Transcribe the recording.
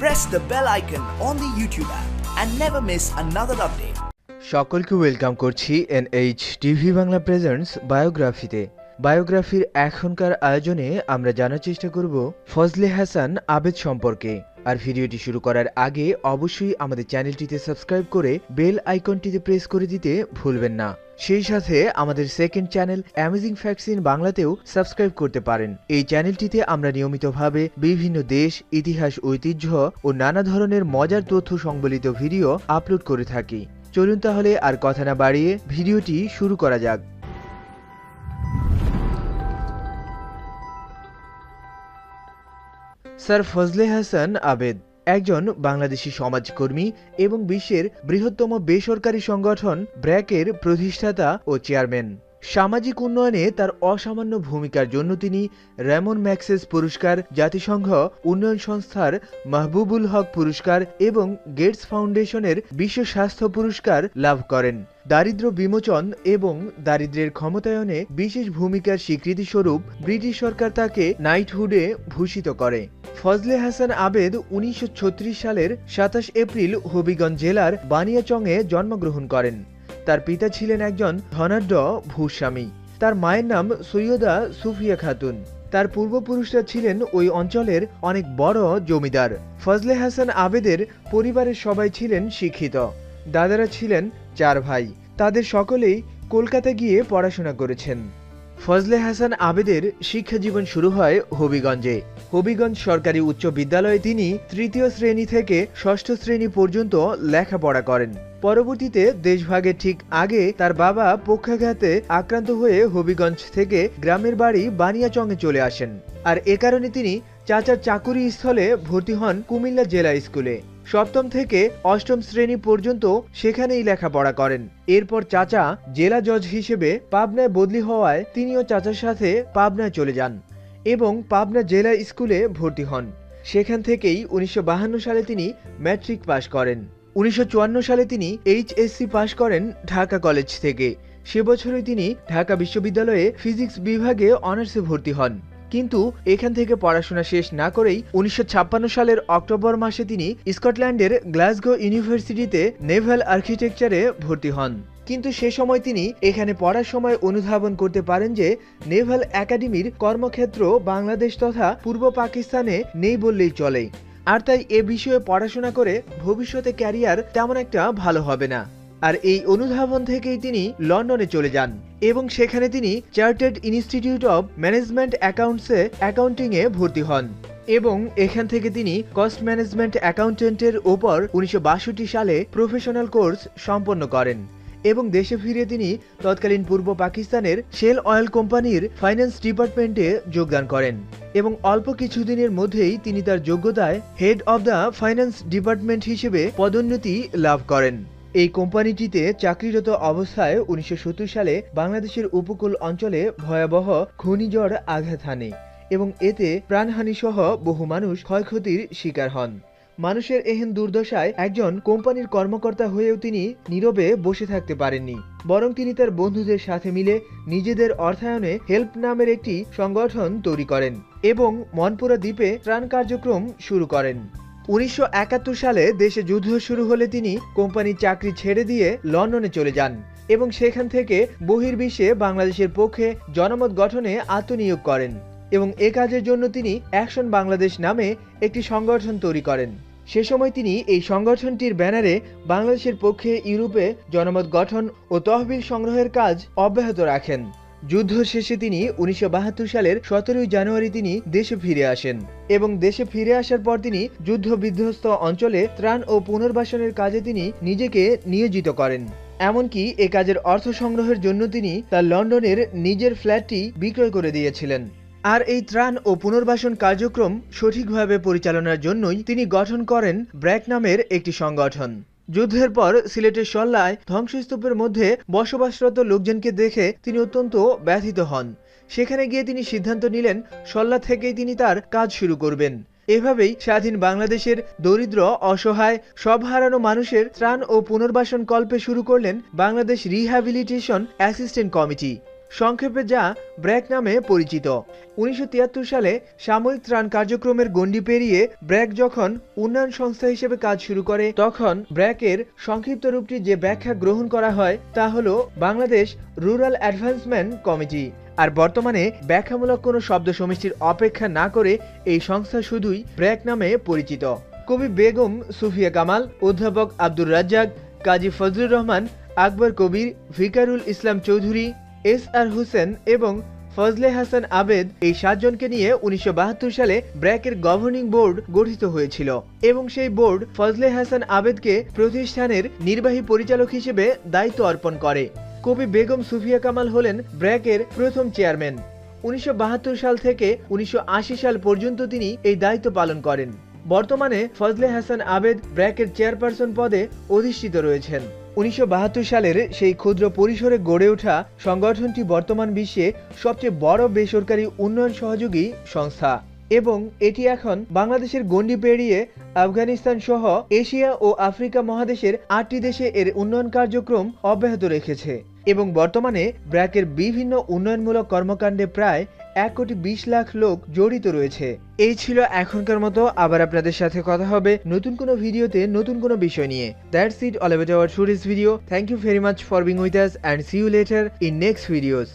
press the bell icon on the YouTube app and never miss another update. সকলকে welcome করছি NH TV Bangla presents বায়োগ্রাফিতে। বায়োগ্রাফির এখনকার আয়োজনে আমরা জানার চেষ্টা করব ফজলে হাসান আবেদ সম্পর্কে। আর ভিডিওটি শুরু করার আগে অবশ্যই আমাদের চ্যানেলটিতে সাবস্ক্রাইব করে বেল আইকনটিতে প্রেস করে দিতে ভুলবেন না। সেই সাথে আমাদের second channel amazing facts in বাংলাতেও সাবস্ক্রাইব করতে পারেন। এই চ্যানেলটিতে আমরা নিয়মিতভাবে বিভিন্ন দেশ, ইতিহাস, ঐতিহ্য ও নানা ধরনের মজার তথ্য সংবলিত ভিডিও আপলোড করে থাকি। চলুন তাহলে আর কথা না বাড়িয়ে ভিডিওটি শুরু করা যাক। স্যার ফজলে হাসান আবেদ একজন বাংলাদেশি সমাজকর্মী এবং বিশ্বের বৃহত্তম বেসরকারি সংগঠন ব্র্যাকের প্রতিষ্ঠাতা ও চেয়ারম্যান। সামাজিক উন্নয়নে তার অসামান্য ভূমিকার জন্য তিনি র্যামন ম্যাগসেস পুরস্কার, জাতিসংঘ উন্নয়ন সংস্থার মাহবুবুল হক পুরস্কার এবং গেটস ফাউন্ডেশনের বিশ্ব স্বাস্থ্য পুরস্কার লাভ করেন। দারিদ্র্য বিমোচন এবং দারিদ্র্যের ক্ষমতায়নে বিশেষ ভূমিকার স্বীকৃতিস্বরূপ ব্রিটিশ সরকার তাকে নাইটহুডে ভূষিত করে। ফজলে হাসান আবেদ 1936 সালের 27 এপ্রিল হবিগঞ্জ জেলার বানিয়াচংয়ে জন্মগ্রহণ করেন। তার পিতা ছিলেন একজন ধনাঢ্য ভূস্বামী। তার মায়ের নাম সৈয়দা সুফিয়া খাতুন। তার পূর্বপুরুষরা ছিলেন ওই অঞ্চলের অনেক বড় জমিদার। ফজলে হাসান আবেদের পরিবারের সবাই ছিলেন শিক্ষিত। দাদারা ছিলেন 4 ভাই। তাদের সকলেই কলকাতা গিয়ে পড়াশোনা করেছেন। ফজলে হাসান আবেদের শিক্ষা জীবন শুরু হয় হবিগঞ্জে। হবিগঞ্জ সরকারি উচ্চ বিদ্যালয়ে তিনি 3য় শ্রেণী থেকে 6ষ্ঠ শ্রেণী পর্যন্ত লেখাপড়া করেন। পরবর্তীতে দেশভাগের ঠিক আগে তার বাবা পক্ষাঘাতে আক্রান্ত হয়ে হবিগঞ্জ থেকে গ্রামের বাড়ি বানিয়াচংয়ে চলে আসেন। আর এ কারণে তিনি চাচার চাকুরি স্থলে ভর্তি হন কুমিল্লা জেলা স্কুলে। 7ম থেকে 8ম শ্রেণী পর্যন্ত সেখানেই লেখাপড়া করেন। এরপর চাচা জেলা জজ হিসেবে পাবনায় বদলি হওয়ায় তিনিও চাচার সাথে পাবনায় চলে যান এবং পাবনা জেলা স্কুলে ভর্তি হন। সেখান থেকেই 1952 সালে তিনি ম্যাট্রিক পাশ করেন। 1954 সালে তিনি এইচএসসি পাশ করেন ঢাকা কলেজ থেকে। সে বছরই তিনি ঢাকা বিশ্ববিদ্যালয়ে ফিজিক্স বিভাগে অনার্সে ভর্তি হন। কিন্তু এখান থেকে পড়াশোনা শেষ না করেই 1956 সালের অক্টোবর মাসে তিনি স্কটল্যান্ডের গ্লাসগো ইউনিভার্সিটিতে নেভাল আর্কিটেকচারে ভর্তি হন। কিন্তু সে সময় তিনি এখানে পড়ার সময় অনুধাবন করতে পারেন যে নেভাল একাডেমির কর্মক্ষেত্র বাংলাদেশ তথা পূর্ব পাকিস্তানে নেই বললেই চলে। আর তাই এ বিষয়ে পড়াশোনা করে ভবিষ্যতে ক্যারিয়ার তেমন একটা ভালো হবে না। আর এই অনুধাবন থেকেই তিনি লন্ডনে চলে যান এবং সেখানে তিনি চার্টার্ড ইনস্টিটিউট অব ম্যানেজমেন্ট অ্যাকাউন্টসে অ্যাকাউন্টিংয়ে ভর্তি হন এবং এখান থেকে তিনি কস্ট ম্যানেজমেন্ট অ্যাকাউন্টেন্টের ওপর 1962 সালে প্রফেশনাল কোর্স সম্পন্ন করেন এবং দেশে ফিরে তিনি তৎকালীন পূর্ব পাকিস্তানের শেল অয়েল কোম্পানির ফাইন্যান্স ডিপার্টমেন্টে যোগদান করেন এবং অল্প কিছুদিনের মধ্যেই তিনি তার যোগ্যতায় head of the finance department হিসেবে পদোন্নতি লাভ করেন। এই কোম্পানিটিতে চাকরিরত অবস্থায় 1970 সালে বাংলাদেশের উপকূল অঞ্চলে ভয়াবহ ঘূর্ণিঝড় আঘাত হানে এবং এতে প্রাণহানি সহ বহু মানুষ ক্ষয়ক্ষতির শিকার হন। মানুষের এহেন দুর্দশায় একজন কোম্পানির কর্মকর্তা হয়েও তিনি নীরবে বসে থাকতে পারেননি, বরং তিনি তার বন্ধুদের সাথে মিলে নিজেদের অর্থায়নে হেল্প নামের একটি সংগঠন তৈরি করেন এবং মনপুরা দ্বীপে ত্রাণ কার্যক্রম শুরু করেন। 1971 সালে দেশে যুদ্ধ শুরু হলে তিনি কোম্পানির চাকরি ছেড়ে দিয়ে লন্ডনে চলে যান এবং সেখান থেকে বহির্বিশ্বে বাংলাদেশের পক্ষে জনমত গঠনে আত্মনিয়োগ করেন এবং এ কাজের জন্য তিনি অ্যাকশন বাংলাদেশ নামে একটি সংগঠন তৈরি করেন। সে সময় তিনি এই সংগঠনটির ব্যানারে বাংলাদেশের পক্ষে ইউরোপে জনমত গঠন ও তহবিল সংগ্রহের কাজ অব্যাহত রাখেন। যুদ্ধ শেষে তিনি 1972 সালের 17 জানুয়ারি তিনি দেশে ফিরে আসেন এবং দেশে ফিরে আসার পর তিনি যুদ্ধ বিধ্বস্ত অঞ্চলে ত্রাণ ও পুনর্বাসনের কাজে তিনি নিজেকে নিয়োজিত করেন। এমনকি এ কাজের অর্থ সংগ্রহের জন্য তিনি তার লন্ডনের নিজের ফ্ল্যাটটি বিক্রয় করে দিয়েছিলেন। আর এই ত্রাণ ও পুনর্বাসন কার্যক্রম সঠিকভাবে পরিচালনার জন্যই তিনি গঠন করেন ব্র্যাক নামের একটি সংগঠন। যুদ্ধের পর সিলেটের সল্লায় ধ্বংসস্তূপের মধ্যে বসবাসরত লোকজনকে দেখে তিনি অত্যন্ত ব্যথিত হন। সেখানে গিয়ে তিনি সিদ্ধান্ত নিলেন সল্লা থেকেই তিনি তার কাজ শুরু করবেন। এভাবেই স্বাধীন বাংলাদেশের দরিদ্র, অসহায়, সব হারানো মানুষের ত্রাণ ও পুনর্বাসন কল্পে শুরু করলেন বাংলাদেশ রিহ্যাবিলিটেশন অ্যাসিস্ট্যান্ট কমিটি। সংক্ষেপে যা ব্র্যাক নামে পরিচিত। 1973 সালে সামরিক ত্রাণ কার্যক্রমের গণ্ডি পেরিয়ে ব্র্যাক যখন উন্নয়ন সংস্থা হিসেবে কাজ শুরু করে, তখন ব্র্যাকের সংক্ষিপ্ত রূপটি যে ব্যাখ্যা গ্রহণ করা হয় তা হলো বাংলাদেশ রুরাল অ্যাডভান্সমেন্ট কমিটি। আর বর্তমানে ব্যাখ্যামূলক কোনো শব্দ সমষ্টির অপেক্ষা না করে এই সংস্থা শুধুই ব্র্যাক নামে পরিচিত। কবি বেগম সুফিয়া কামাল, অধ্যাপক আব্দুর রাজ্জাক, কাজী ফজলুর রহমান, আকবর কবির, ভিকারুল ইসলাম চৌধুরী, এস.আর. হোসেন এবং ফজলে হাসান আবেদ এই 7 জনকে নিয়ে 1972 সালে ব্র্যাকের গভর্নিং বোর্ড গঠিত হয়েছিল এবং সেই বোর্ড ফজলে হাসান আবেদকে প্রতিষ্ঠানের নির্বাহী পরিচালক হিসেবে দায়িত্ব অর্পণ করে। কবি বেগম সুফিয়া কামাল হলেন ব্র্যাকের প্রথম চেয়ারম্যান। 1972 সাল থেকে 1980 সাল পর্যন্ত তিনি এই দায়িত্ব পালন করেন। বর্তমানে ফজলে হাসান আবেদ ব্র্যাকের চেয়ারপারসন পদে অধিষ্ঠিত রয়েছেন। 1972 সালের সেই ক্ষুদ্র পরিসরে গড়ে ওঠা সংগঠনটি বর্তমান বিশ্বে সবচেয়ে বড় বেসরকারি উন্নয়ন সহযোগী সংস্থা এবং এটি এখন বাংলাদেশের গণ্ডি পেরিয়ে আফগানিস্তান সহ এশিয়া ও আফ্রিকা মহাদেশের 8টি দেশে এর উন্নয়ন কার্যক্রম অব্যাহত রেখেছে এবং বর্তমানে ব্র্যাকের বিভিন্ন উন্নয়নমূলক কর্মকাণ্ডে প্রায় 1,20,00,000 লোক জড়িত রয়েছে। এই ছিল এখনকার মতো, আবার আপনাদের সাথে কথা হবে নতুন কোনো ভিডিওতে নতুন কোনো বিষয় নিয়ে। That's it all about our today's video. Thank you very much for being with us and see you later in next videos.